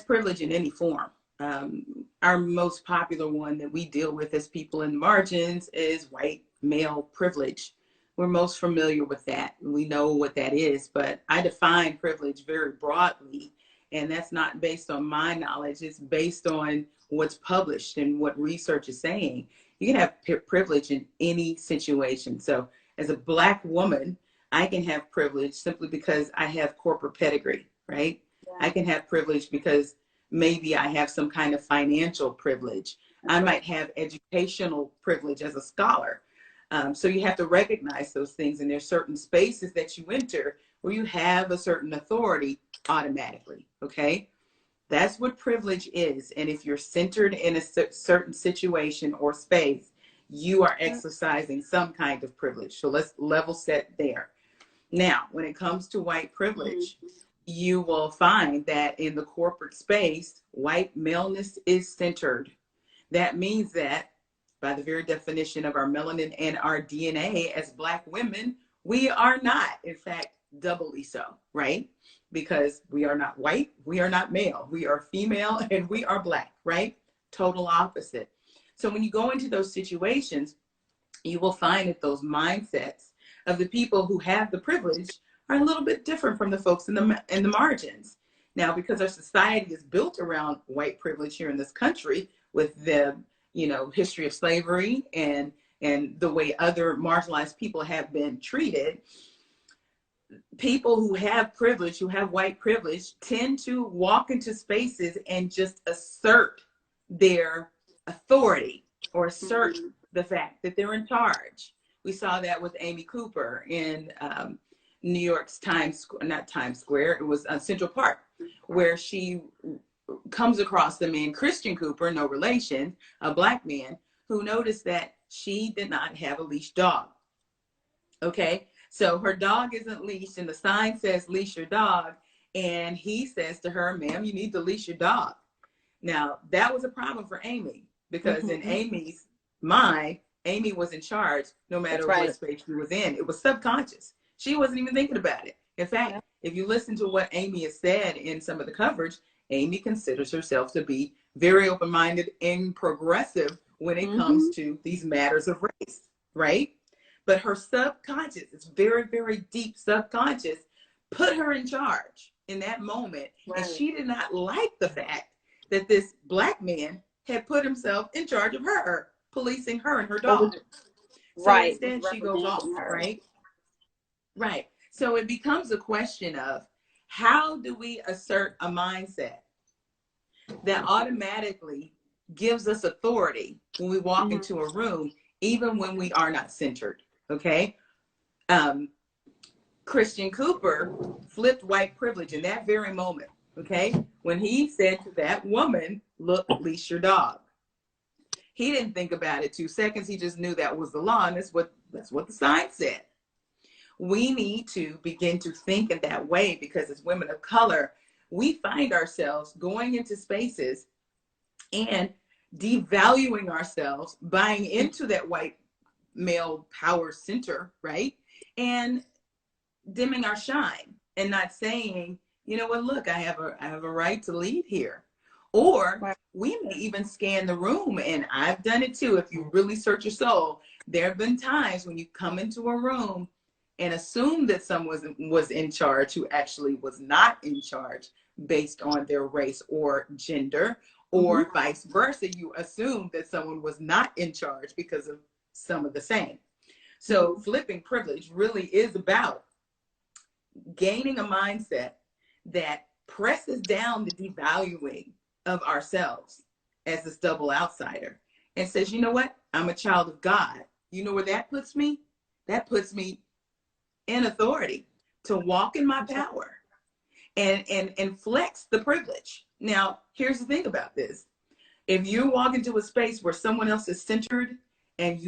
privilege in any form. Our most popular one that we deal with as people in the margins is white male privilege. We're most familiar with that. We know what that is, but I define privilege very broadly, and that's not based on my knowledge. It's based on what's published and what research is saying. You can have privilege in any situation. So as a Black woman, I can have privilege simply because I have corporate pedigree, right? Yeah. I can have privilege because maybe I have some kind of financial privilege. I might have educational privilege as a scholar. So you have to recognize those things, and there's certain spaces that you enter where you have a certain authority automatically, okay? That's what privilege is. And if you're centered in a certain situation or space, you are exercising some kind of privilege. So let's level set there. Now, when it comes to white privilege, you will find that in the corporate space, white maleness is centered. That means that by the very definition of our melanin and our DNA as Black women, we are not, in fact, doubly so, right? Because we are not white, we are not male, we are female, and we are Black, right? Total opposite. So when you go into those situations, you will find that those mindsets of the people who have the privilege are a little bit different from the folks in the margins. Now, because our society is built around white privilege here in this country, with the history of slavery and the way other marginalized people have been treated, people who have privilege, who have white privilege, tend to walk into spaces and just assert their authority or assert the fact that they're in charge. We saw that with Amy Cooper in New York's not Times Square, it was Central Park, where she comes across the man, Christian Cooper, no relation, a Black man, who noticed that she did not have a leashed dog. Okay, so her dog isn't leashed, and the sign says leash your dog, and he says to her, ma'am, you need to leash your dog. Now, that was a problem for Amy, because in Amy's mind, Amy was in charge no matter what space she was in. It was subconscious. She wasn't even thinking about it. In fact, if you listen to what Amy has said in some of the coverage, Amy considers herself to be very open-minded and progressive when it comes to these matters of race, right? But her subconscious, it's very, very deep subconscious, put her in charge in that moment. Right. And she did not like the fact that this Black man had put himself in charge of her, policing her and her dog. So instead she goes off, right? Right. So it becomes a question of, how do we assert a mindset that automatically gives us authority when we walk into a room, even when we are not centered, okay? Christian Cooper flipped white privilege in that very moment, okay? When he said to that woman, look, leash your dog. He didn't think about it 2 seconds. He just knew that was the law, and that's what the sign said. We need to begin to think in that way, because as women of color, we find ourselves going into spaces and devaluing ourselves, buying into that white male power center, right? And dimming our shine and not saying, you know what, look, I have a right to lead here. Or we may even scan the room, and I've done it too. If you really search your soul, there have been times when you come into a room and assume that someone was in charge who actually was not in charge based on their race or gender, or vice versa. You assume that someone was not in charge because of some of the same. So flipping privilege really is about gaining a mindset that presses down the devaluing of ourselves as this double outsider and says, you know what? I'm a child of God. You know where that puts me? That puts me in authority to walk in my power and flex the privilege. Now, here's the thing about this. If you walk into a space where someone else is centered and you